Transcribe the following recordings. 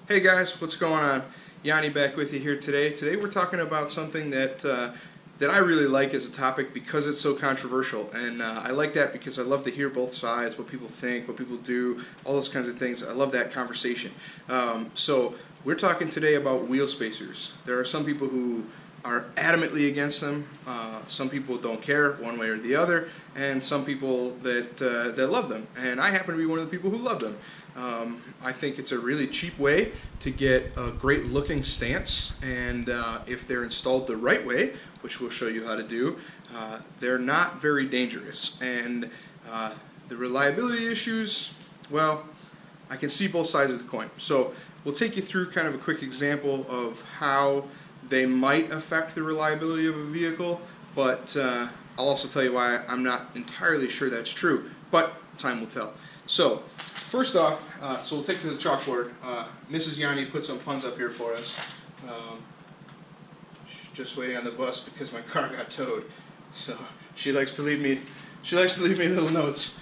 Hey guys, what's going on? Yanni back with you here today. Today we're talking about something that I really like as a topic because it's so controversial, and I like that because I love to hear both sides, what people think, what people do, all those kinds of things. I love that conversation. So we're talking today about wheel spacers. There are some people who are adamantly against them. Some people don't care one way or the other, and some people that love them. And I happen to be one of the people who love them. I think it's a really cheap way to get a great looking stance, and if they're installed the right way, which we'll show you how to do, they're not very dangerous. And the reliability issues, well, I can see both sides of the coin. So we'll take you through kind of a quick example of how they might affect the reliability of a vehicle, but I'll also tell you why I'm not entirely sure that's true, but time will tell. So first off, so we'll take to the chalkboard. Mrs. Yanni put some puns up here for us. She's just waiting on the bus because my car got towed, so she likes to leave me little notes.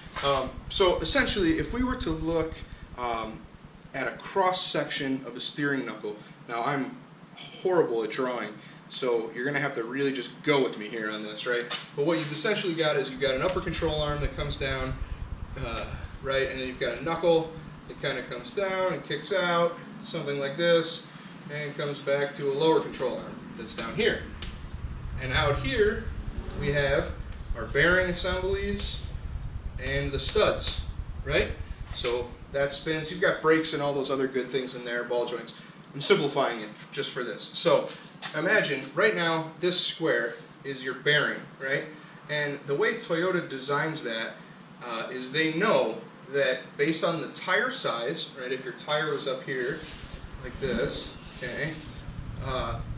So essentially, if we were to look at a cross section of a steering knuckle, now I'm horrible at drawing, so you're going to have to really just go with me here on this, right? But what you've essentially got is you've got an upper control arm that comes down, right, and then you've got a knuckle that kind of comes down and kicks out, something like this, and comes back to a lower control arm that's down here. And out here we have our bearing assemblies and the studs, right? So that spins. You've got brakes and all those other good things in there, ball joints. I'm simplifying it just for this. So imagine right now this square is your bearing, right? And the way Toyota designs that is they know that based on the tire size, right? If your tire was up here like this, okay,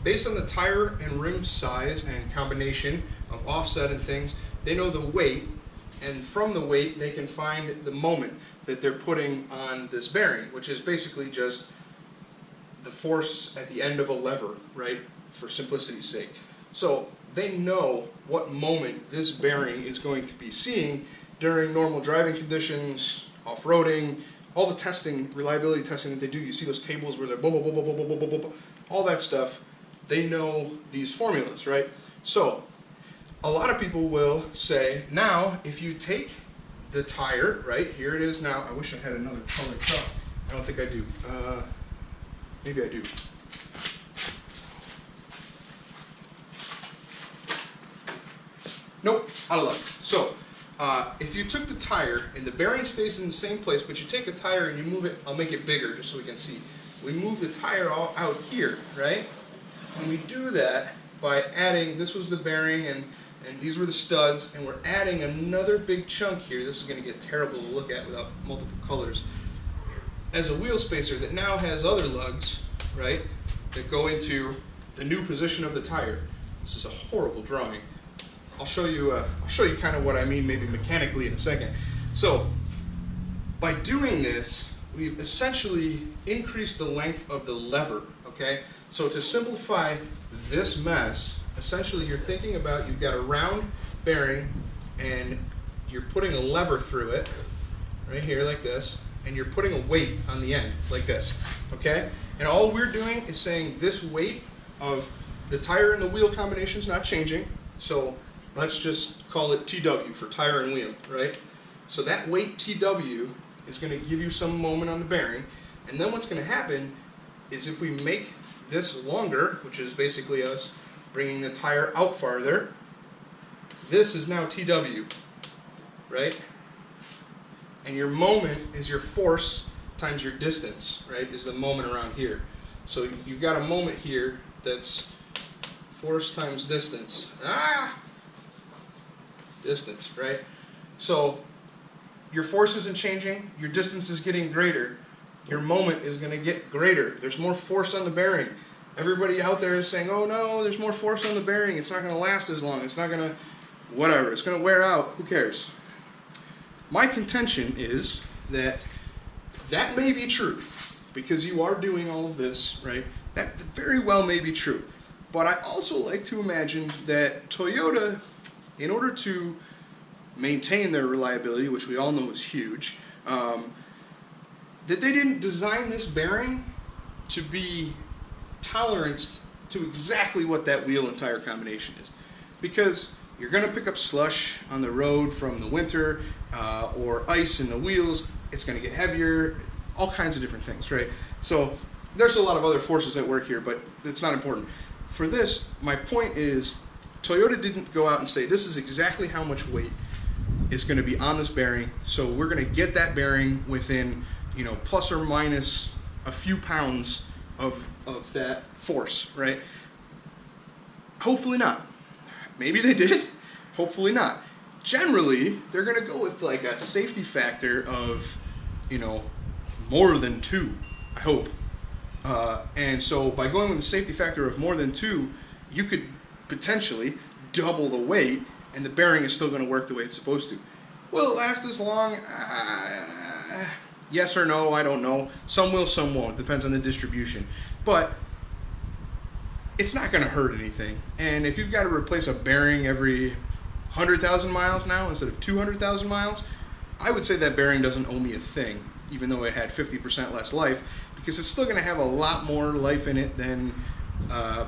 based on the tire and rim size and combination of offset and things, they know the weight, and from the weight they can find the moment that they're putting on this bearing, which is basically just the force at the end of a lever, right, for simplicity's sake. So they know what moment this bearing is going to be seeing during normal driving conditions, off-roading, all the testing, reliability testing that they do. You see those tables where they're boom, boom, boom, boom, boom, boom, boom, boom, boom, all that stuff. They know these formulas, right? So a lot of people will say, now if you take the tire, right, here it is now. I wish I had another colored chalk. I don't think I do. Maybe I do. Nope, out of luck. So, if you took the tire and the bearing stays in the same place, but you take the tire and you move it, I'll make it bigger just so we can see. We move the tire all out here, right? And we do that by adding, this was the bearing and these were the studs, and we're adding another big chunk here. This is going to get terrible to look at without multiple colors. As a wheel spacer that now has other lugs, right, that go into the new position of the tire. This is a horrible drawing. I'll show you kind of what I mean, maybe mechanically in a second. So by doing this, we've essentially increased the length of the lever, okay? So to simplify this mess, essentially you're thinking about, you've got a round bearing and you're putting a lever through it, right here like this, and you're putting a weight on the end like this, okay? And all we're doing is saying this weight of the tire and the wheel combination is not changing, so let's just call it TW for tire and wheel, right? So that weight TW is going to give you some moment on the bearing, and then what's going to happen is if we make this longer, which is basically us bringing the tire out farther, this is now TW, right? And your moment is your force times your distance, right, is the moment around here. So you've got a moment here that's force times distance. Distance, right? So your force isn't changing, your distance is getting greater, your moment is going to get greater. There's more force on the bearing. Everybody out there is saying, oh no, there's more force on the bearing, it's not going to last as long, it's not going to, whatever, it's going to wear out, who cares? My contention is that that may be true, because you are doing all of this, right? That very well may be true. But I also like to imagine that Toyota, in order to maintain their reliability, which we all know is huge, that they didn't design this bearing to be tolerant to exactly what that wheel and tire combination is. Because you're going to pick up slush on the road from the winter, or ice in the wheels. It's going to get heavier, all kinds of different things, right? So there's a lot of other forces at work here, but it's not important. For this, my point is, Toyota didn't go out and say, this is exactly how much weight is going to be on this bearing, so we're going to get that bearing within, you know, plus or minus a few pounds of that force, right? Hopefully not. Maybe they did, hopefully not. Generally, they're going to go with like a safety factor of, you know, more than 2, I hope. And so by going with a safety factor of more than 2, you could potentially double the weight and the bearing is still going to work the way it's supposed to. Will it last as long? Yes or no, I don't know. Some will, some won't. Depends on the distribution. But it's not going to hurt anything. And if you've got to replace a bearing every 100,000 miles now instead of 200,000 miles, I would say that bearing doesn't owe me a thing, even though it had 50% less life, because it's still going to have a lot more life in it than a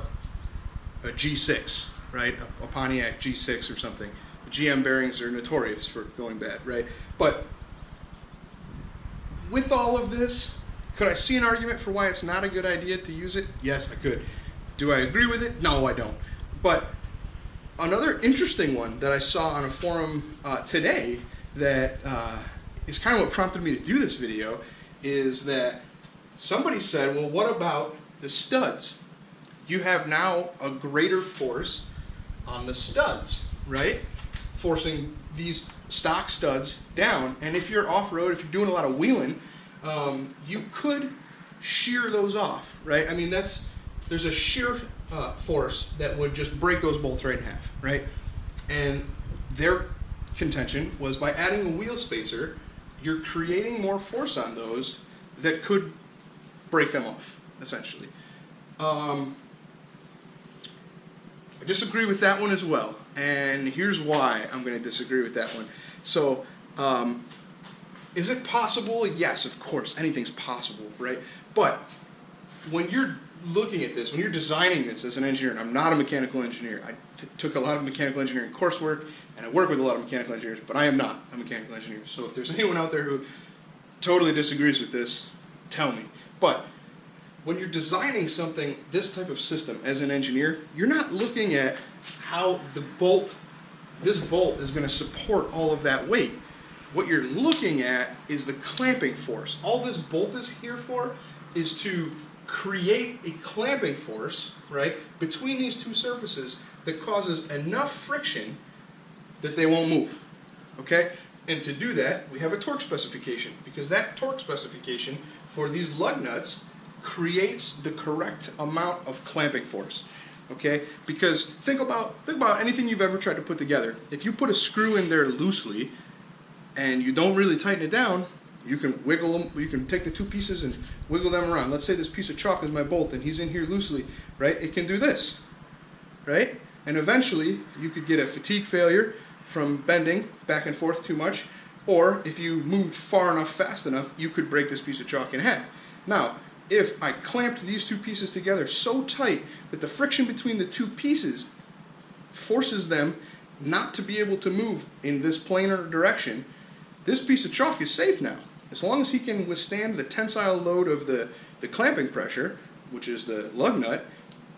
G6, right? A Pontiac G6 or something. The GM bearings are notorious for going bad, right? But with all of this, could I see an argument for why it's not a good idea to use it? Yes, I could. Do I agree with it? No, I don't. But another interesting one that I saw on a forum today that is kind of what prompted me to do this video is that somebody said, well, what about the studs? You have now a greater force on the studs, right? Forcing these stock studs down. And if you're off-road, if you're doing a lot of wheeling, you could shear those off, right? I mean, there's a shear force that would just break those bolts right in half, right? And their contention was by adding a wheel spacer, you're creating more force on those that could break them off, essentially. I disagree with that one as well, and here's why I'm going to disagree with that one. So, is it possible? Yes, of course, anything's possible, right? But when you're looking at this, when you're designing this as an engineer, and I'm not a mechanical engineer, I took a lot of mechanical engineering coursework, and I work with a lot of mechanical engineers, but I am not a mechanical engineer. So if there's anyone out there who totally disagrees with this, tell me. But when you're designing something, this type of system as an engineer, you're not looking at how this bolt is going to support all of that weight. What you're looking at is the clamping force. All this bolt is here for is to create a clamping force, right, between these two surfaces that causes enough friction that they won't move, okay? And to do that, we have a torque specification, because that torque specification for these lug nuts creates the correct amount of clamping force, okay? Because think about anything you've ever tried to put together. If you put a screw in there loosely and you don't really tighten it down, you can wiggle them, you can take the two pieces and wiggle them around. Let's say this piece of chalk is my bolt and he's in here loosely, right? It can do this, right? And eventually you could get a fatigue failure from bending back and forth too much, or if you moved far enough, fast enough, you could break this piece of chalk in half. Now, if I clamped these two pieces together so tight that the friction between the two pieces forces them not to be able to move in this planar direction, this piece of chalk is safe now. As long as he can withstand the tensile load of the clamping pressure, which is the lug nut,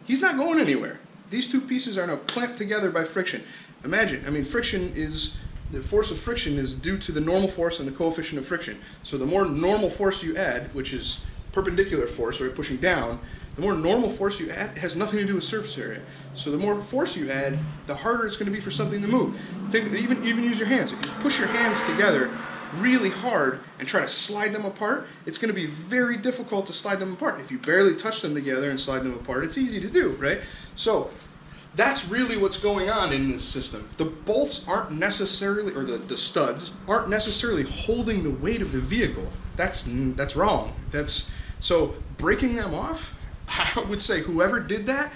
he's not going anywhere. These two pieces are now clamped together by friction. Imagine, I mean, the force of friction is due to the normal force and the coefficient of friction. So the more normal force you add, which is perpendicular force, or pushing down, the more normal force you add, it has nothing to do with surface area. So the more force you add, the harder it's going to be for something to move. Even use your hands. If you push your hands together really hard and try to slide them apart, it's going to be very difficult to slide them apart. If you barely touch them together and slide them apart, it's easy to do, right? So that's really what's going on in this system. The bolts aren't necessarily, or the studs aren't necessarily holding the weight of the vehicle. That's wrong. So breaking them off, I would say whoever did that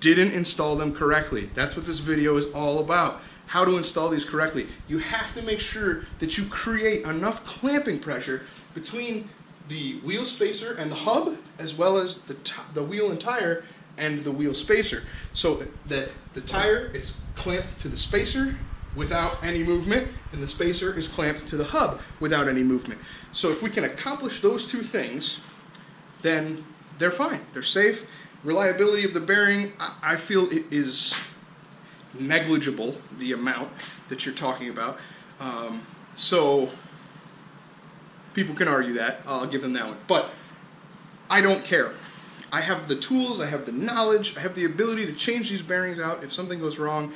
didn't install them correctly. That's what this video is all about. How to install these correctly. You have to make sure that you create enough clamping pressure between the wheel spacer and the hub, as well as the wheel and tire and the wheel spacer, so that the tire is clamped to the spacer without any movement, and the spacer is clamped to the hub without any movement. So if we can accomplish those two things, then they're fine. They're safe. Reliability of the bearing, I feel it is negligible, the amount that you're talking about. So people can argue that. I'll give them that one. But I don't care. I have the tools, I have the knowledge, I have the ability to change these bearings out if something goes wrong.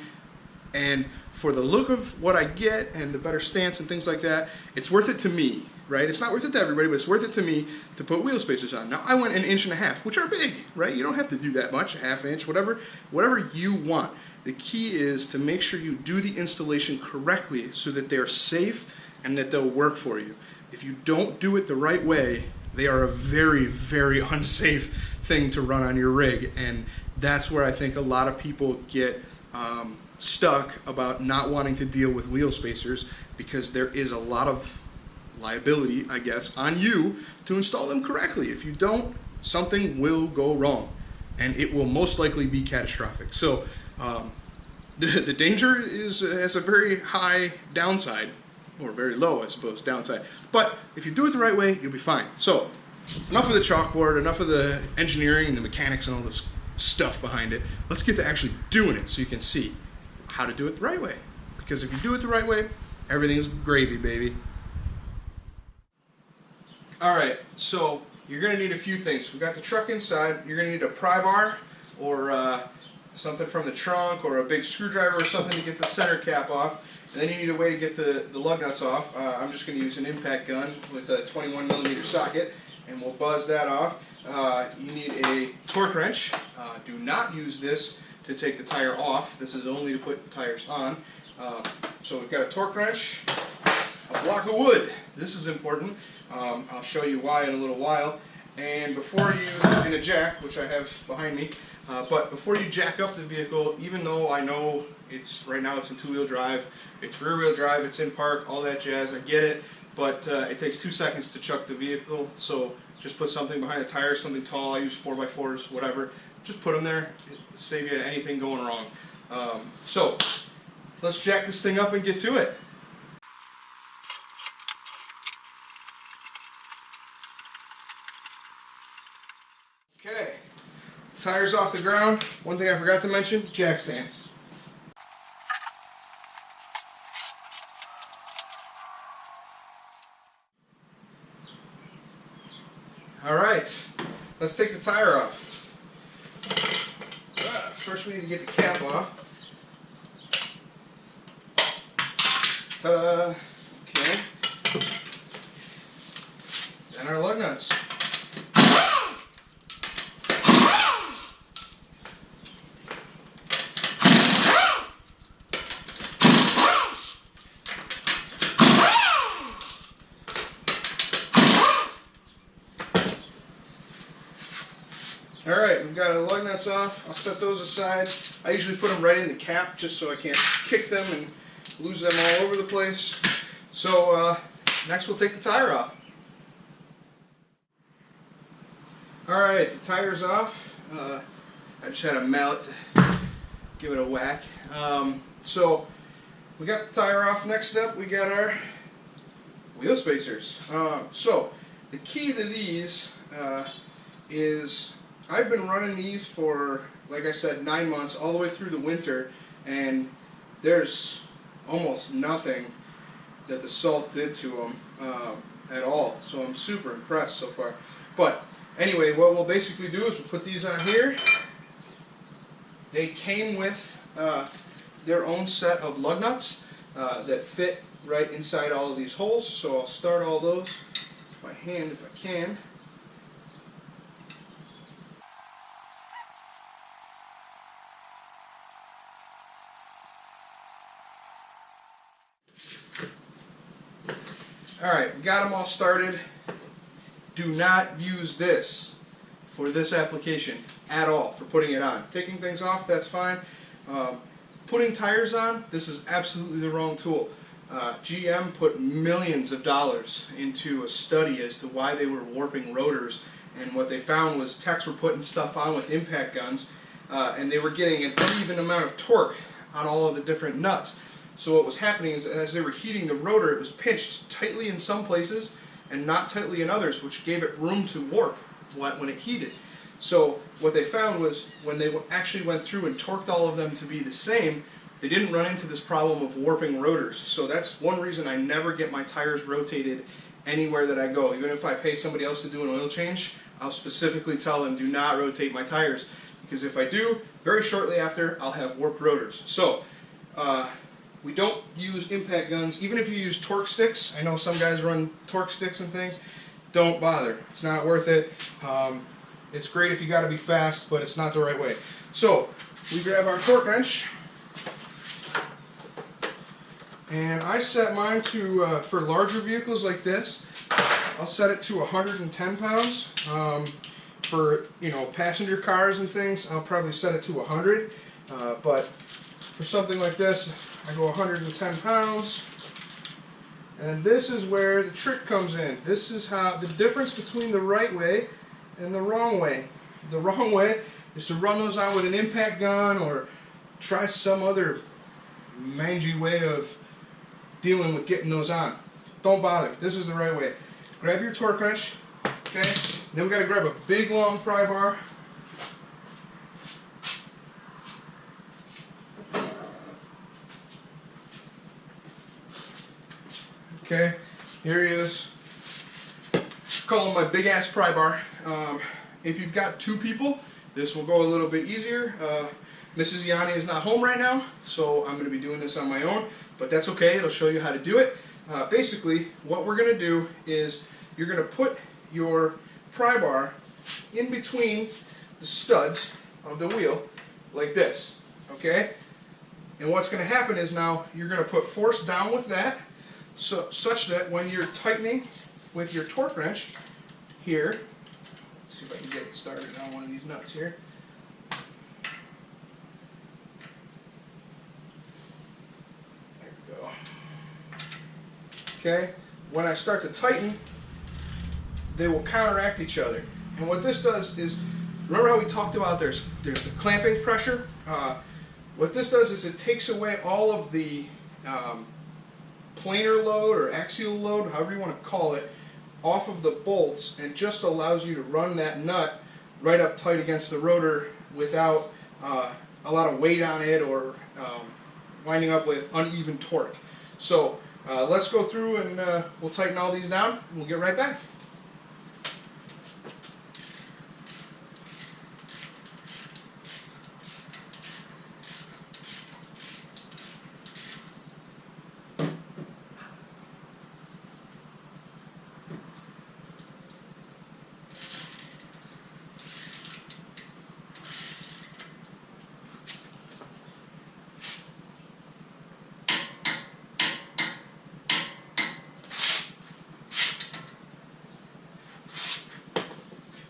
And for the look of what I get and the better stance and things like that, it's worth it to me, right? It's not worth it to everybody, but it's worth it to me to put wheel spacers on. Now, I went 1.5 inches, which are big, right? You don't have to do that much, 1/2 inch, whatever you want. The key is to make sure you do the installation correctly so that they're safe and that they'll work for you. If you don't do it the right way, they are a very, very unsafe thing to run on your rig, and that's where I think a lot of people get stuck about not wanting to deal with wheel spacers, because there is a lot of liability, I guess, on you to install them correctly. If you don't, something will go wrong, and it will most likely be catastrophic. So the danger has a very high downside, or very low, I suppose, downside. But if you do it the right way, you'll be fine. So enough of the chalkboard, enough of the engineering and the mechanics and all this stuff behind it. Let's get to actually doing it so you can see how to do it the right way. Because if you do it the right way, everything is gravy, baby. Alright, so you're going to need a few things. We've got the truck inside. You're going to need a pry bar, or something from the trunk, or a big screwdriver or something to get the center cap off. And then you need a way to get the lug nuts off. I'm just going to use an impact gun with a 21mm socket, and we'll buzz that off. You need a torque wrench. Do not use this to take the tire off. This is only to put tires on. So we've got a torque wrench, a block of wood. This is important. I'll show you why in a little while. And before you, and a jack, which I have behind me, but before you jack up the vehicle, even though I know right now it's in 2-wheel drive, it's rear-wheel drive, it's in park, all that jazz, I get it, but it takes 2 seconds to chuck the vehicle, so just put something behind the tire, something tall. I use 4x4s, whatever. Just put them there, it'll save you anything going wrong. So let's jack this thing up and get to it. Okay, tires off the ground. One thing I forgot to mention, jack stands. Alright, let's take the tire off. First we need to get the cap off. Ta-da! Okay. And our lug nuts. Alright, we've got our lug nuts off. I'll set those aside. I usually put them right in the cap just so I can't kick them and lose them all over the place. So next we'll take the tire off. Alright, the tire's off. I just had a mallet to give it a whack. So we got the tire off. Next up we got our wheel spacers. So the key to these is I've been running these for, like I said, 9 months, all the way through the winter, and there's almost nothing that the salt did to them at all. So I'm super impressed so far. But anyway, what we'll basically do is we'll put these on here. They came with their own set of lug nuts that fit right inside all of these holes. So I'll start all those with my hand if I can. Alright, we got them all started. Do not use this for this application at all, for putting it on. Taking things off, that's fine. Putting tires on, this is absolutely the wrong tool. GM put millions of dollars into a study as to why they were warping rotors, and what they found was techs were putting stuff on with impact guns, and they were getting an uneven amount of torque on all of the different nuts. So what was happening is, as they were heating the rotor, it was pinched tightly in some places and not tightly in others, which gave it room to warp when it heated. So what they found was, when they actually went through and torqued all of them to be the same, they didn't run into this problem of warping rotors. So that's one reason I never get my tires rotated anywhere that I go. Even if I pay somebody else to do an oil change, I'll specifically tell them, do not rotate my tires, because if I do, very shortly after, I'll have warped rotors. So we don't use impact guns. Even if you use torque sticks, I know some guys run torque sticks and things, don't bother. It's not worth it. It's great if you got to be fast, but it's not the right way. So we grab our torque wrench, and I set mine to, for larger vehicles like this, I'll set it to 110 pounds. For, you know, passenger cars and things, I'll probably set it to 100. But for something like this, I go 110 pounds. And this is where the trick comes in. This is how the difference between the right way and the wrong way. The wrong way is to run those on with an impact gun, or try some other mangy way of dealing with getting those on. Don't bother. This is the right way. Grab your torque wrench, okay? Then we got to grab a big long pry bar. Okay, here he is. Call him my big ass pry bar. If you've got two people, this will go a little bit easier. Mrs. Yanni is not home right now, so I'm going to be doing this on my own, but that's okay. It'll show you how to do it. Basically, what we're going to do is you're going to put your pry bar in between the studs of the wheel, like this, okay? And what's going to happen is, now you're going to put force down with that, so such that when you're tightening with your torque wrench here, let's see if I can get it started on one of these nuts here. There we go. Okay, when I start to tighten, they will counteract each other. And what this does is, remember how we talked about there's the clamping pressure? What this does is it takes away all of the planar load or axial load, however you want to call it, off of the bolts, and just allows you to run that nut right up tight against the rotor without a lot of weight on it, or winding up with uneven torque. So let's go through and we'll tighten all these down, and we'll get right back.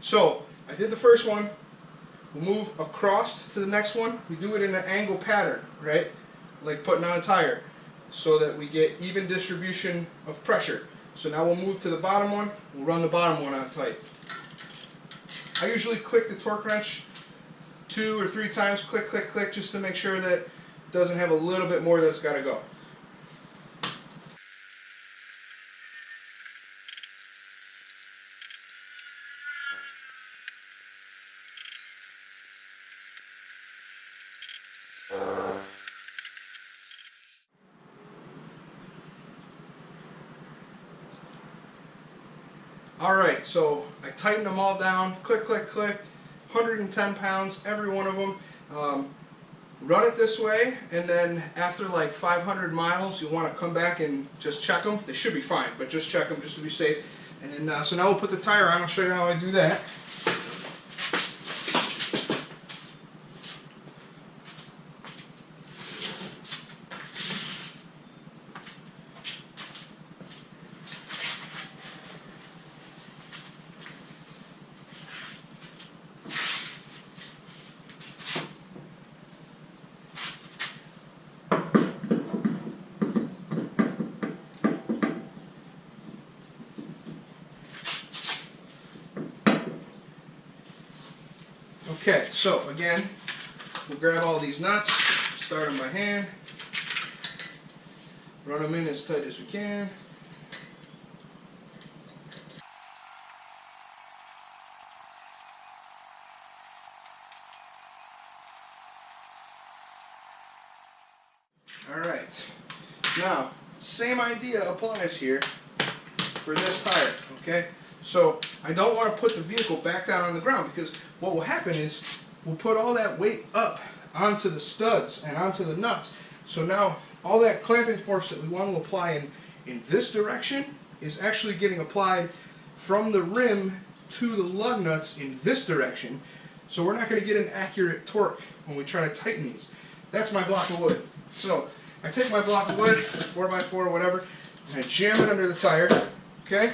So I did the first one. We'll move across to the next one. We do it in an angle pattern, right? Like putting on a tire, so that we get even distribution of pressure. So now we'll move to the bottom one. We'll run the bottom one on tight. I usually click the torque wrench 2 or 3 times, click, click, click, just to make sure that it doesn't have a little bit more that's got to go. Alright, so I tightened them all down, click, click, click, 110 pounds, every one of them. Run it this way, and then after like 500 miles, you'll want to come back and just check them. They should be fine, but just check them just to be safe. And then, so now we'll put the tire on. I'll show you how I do that. Okay, so again, we'll grab all these nuts, start them by hand, run them in as tight as we can. Alright, now, same idea applies here for this tire, okay? So, I don't want to put the vehicle back down on the ground, because what will happen is we'll put all that weight up onto the studs and onto the nuts. So now, all that clamping force that we want to apply in this direction is actually getting applied from the rim to the lug nuts in this direction. So we're not going to get an accurate torque when we try to tighten these. That's my block of wood. So I take my block of wood, 4x4 or whatever, and I jam it under the tire, okay?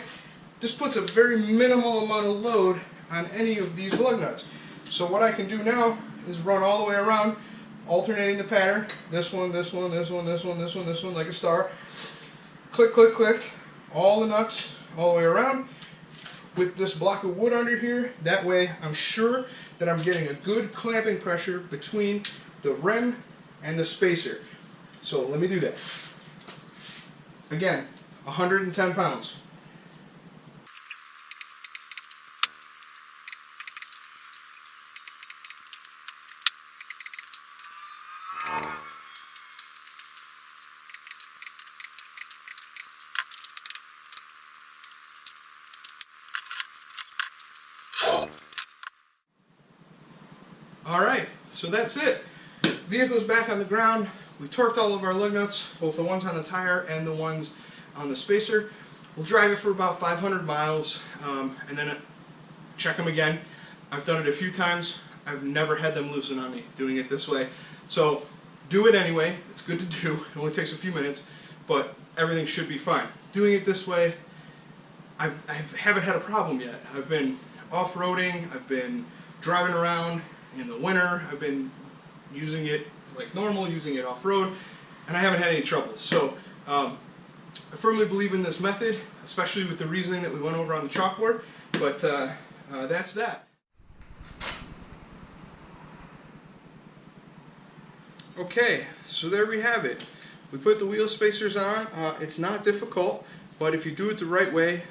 This puts a very minimal amount of load on any of these lug nuts. So what I can do now is run all the way around, alternating the pattern. This one, this one, this one, this one, this one, this one, like a star. Click, click, click, all the nuts all the way around with this block of wood under here. That way I'm sure that I'm getting a good clamping pressure between the rim and the spacer. So let me do that. Again, 110 pounds. Alright, so that's it. Vehicle's back on the ground. We torqued all of our lug nuts, both the ones on the tire and the ones on the spacer. We'll drive it for about 500 miles and then check them again. I've done it a few times. I've never had them loosen on me doing it this way. So do it anyway. It's good to do. It only takes a few minutes, but everything should be fine. Doing it this way, I haven't had a problem yet. I've been off-roading. I've been driving around in the winter. I've been using it like normal, using it off-road, and I haven't had any trouble. So I firmly believe in this method, especially with the reasoning that we went over on the chalkboard, but that's that. Okay, so there we have it. We put the wheel spacers on. It's not difficult, but if you do it the right way,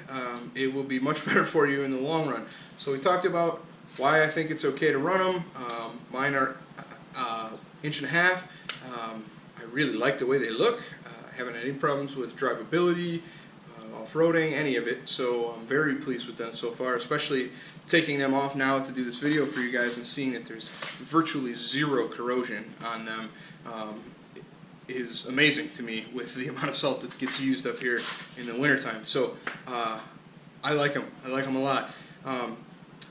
it will be much better for you in the long run. So we talked about why I think it's okay to run them. Mine are 1.5 inches. I really like the way they look. I haven't had any problems with drivability, off-roading, any of it, so I'm very pleased with them so far, especially taking them off now to do this video for you guys and seeing that there's virtually zero corrosion on them is amazing to me with the amount of salt that gets used up here in the wintertime. So I like them. I like them a lot.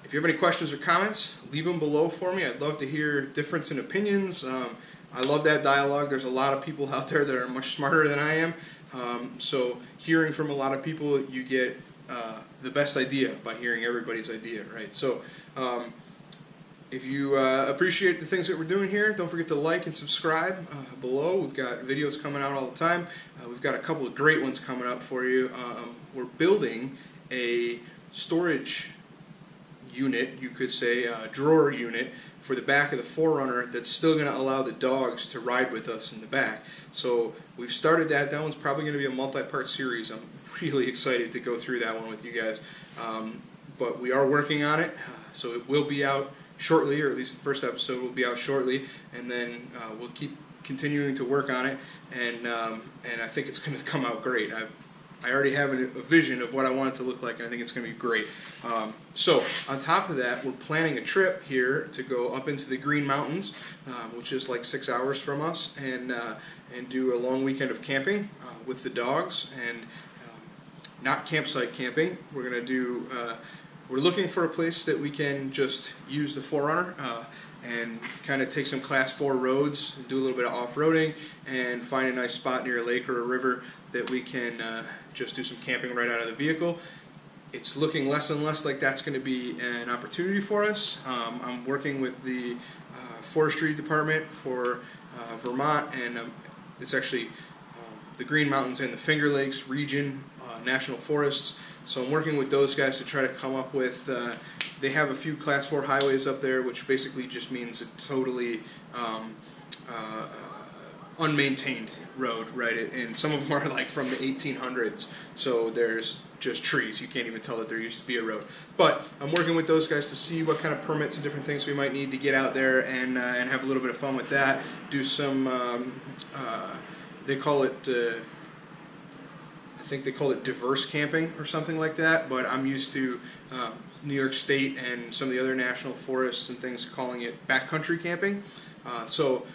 If you have any questions or comments, leave them below for me. I'd love to hear difference in opinions. I love that dialogue. There's a lot of people out there that are much smarter than I am. So hearing from a lot of people, you get the best idea by hearing everybody's idea, right? So if you appreciate the things that we're doing here, don't forget to like and subscribe below. We've got videos coming out all the time. We've got a couple of great ones coming up for you. We're building a storage unit, you could say, a drawer unit for the back of the 4Runner that's still going to allow the dogs to ride with us in the back. So we've started that. That one's probably going to be a multi-part series. I'm really excited to go through that one with you guys. But we are working on it, so it will be out shortly, or at least the first episode will be out shortly, and then we'll keep continuing to work on it, and I think it's going to come out great. I already have a vision of what I want it to look like, and I think it's going to be great. So on top of that, we're planning a trip here to go up into the Green Mountains, which is like 6 hours from us, and do a long weekend of camping with the dogs, and not campsite camping. We're going to do. We're looking for a place that we can just use the 4Runner and kind of take some Class 4 roads, and do a little bit of off-roading, and find a nice spot near a lake or a river that we can just do some camping right out of the vehicle. It's looking less and less like that's going to be an opportunity for us. I'm working with the forestry department for Vermont, and it's actually the Green Mountains and the Finger Lakes region national forests. So I'm working with those guys to try to come up with, they have a few Class 4 highways up there, which basically just means a totally unmaintained road, right? And some of them are like from the 1800s, so there's just trees. You can't even tell that there used to be a road. But I'm working with those guys to see what kind of permits and different things we might need to get out there and have a little bit of fun with that. Do some, they call it, I think they call it diverse camping or something like that, but I'm used to New York State and some of the other national forests and things calling it backcountry camping. So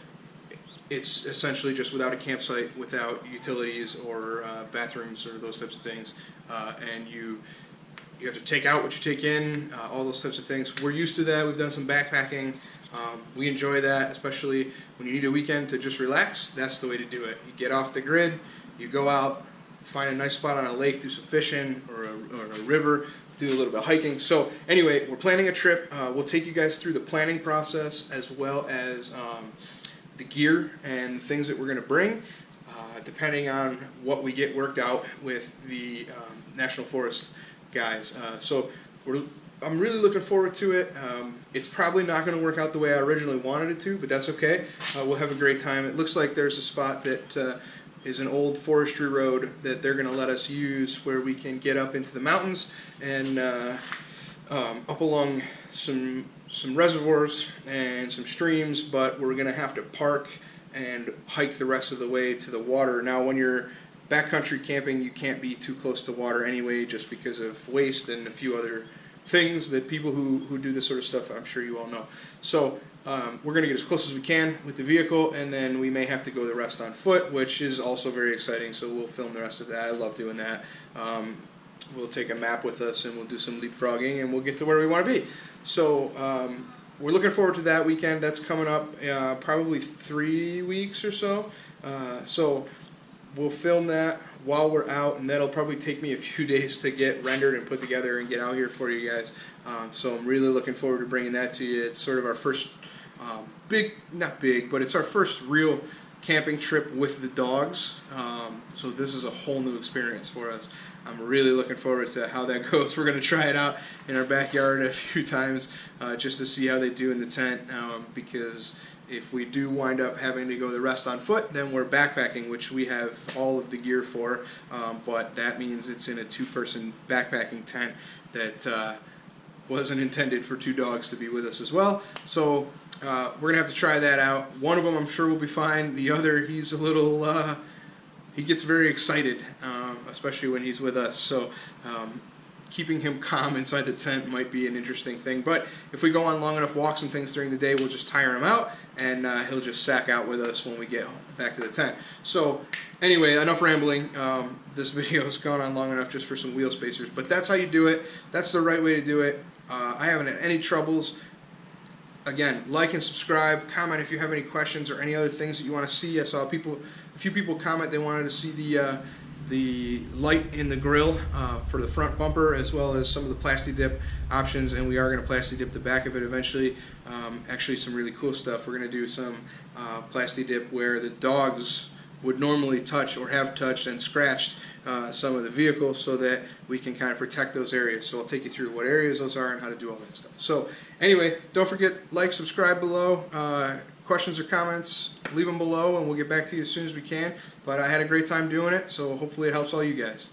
it's essentially just without a campsite, without utilities or bathrooms or those types of things, and you have to take out what you take in, all those types of things. We're used to that. We've done some backpacking. We enjoy that, especially when you need a weekend to just relax. That's the way to do it. You get off the grid, you go out, find a nice spot on a lake, do some fishing, or a river, do a little bit of hiking. So anyway, we're planning a trip. We'll take you guys through the planning process as well as the gear and things that we're going to bring, depending on what we get worked out with the National Forest guys. So I'm really looking forward to it. It's probably not going to work out the way I originally wanted it to, but that's okay. We'll have a great time. It looks like there's a spot that is an old forestry road that they're going to let us use where we can get up into the mountains and up along some reservoirs and some streams, but we're going to have to park and hike the rest of the way to the water. Now, when you're backcountry camping, you can't be too close to water anyway, just because of waste and a few other things that people who do this sort of stuff, I'm sure you all know. So we're going to get as close as we can with the vehicle, and then we may have to go the rest on foot, which is also very exciting, so we'll film the rest of that. I love doing that. We'll take a map with us and we'll do some leapfrogging and we'll get to where we want to be. So we're looking forward to that weekend. That's coming up probably 3 weeks or so. So we'll film that while we're out, and that'll probably take me a few days to get rendered and put together and get out here for you guys. So I'm really looking forward to bringing that to you. It's sort of our first not big, but it's our first real camping trip with the dogs. So this is a whole new experience for us. I'm really looking forward to how that goes. We're going to try it out in our backyard a few times just to see how they do in the tent, because if we do wind up having to go the rest on foot, then we're backpacking, which we have all of the gear for, but that means it's in a two-person backpacking tent that wasn't intended for 2 dogs to be with us as well. So we're going to have to try that out. One of them I'm sure will be fine. The other, he's a little, he gets very excited, especially when he's with us. So keeping him calm inside the tent might be an interesting thing. But if we go on long enough walks and things during the day, we'll just tire him out, and he'll just sack out with us when we get back to the tent. So anyway, enough rambling. This video has gone on long enough just for some wheel spacers. But that's how you do it. That's the right way to do it. I haven't had any troubles. Again, like and subscribe. Comment if you have any questions or any other things that you want to see. I saw a few people comment they wanted to see the light in the grill for the front bumper, as well as some of the plasti dip options, and we are going to plasti dip the back of it eventually. Actually, some really cool stuff. We're going to do some plasti dip where the dogs would normally touch or have touched and scratched some of the vehicle, so that we can kind of protect those areas. So I'll take you through what areas those are and how to do all that stuff. So anyway, don't forget, like, subscribe below. Questions or comments, leave them below and we'll get back to you as soon as we can. But I had a great time doing it, so hopefully it helps all you guys.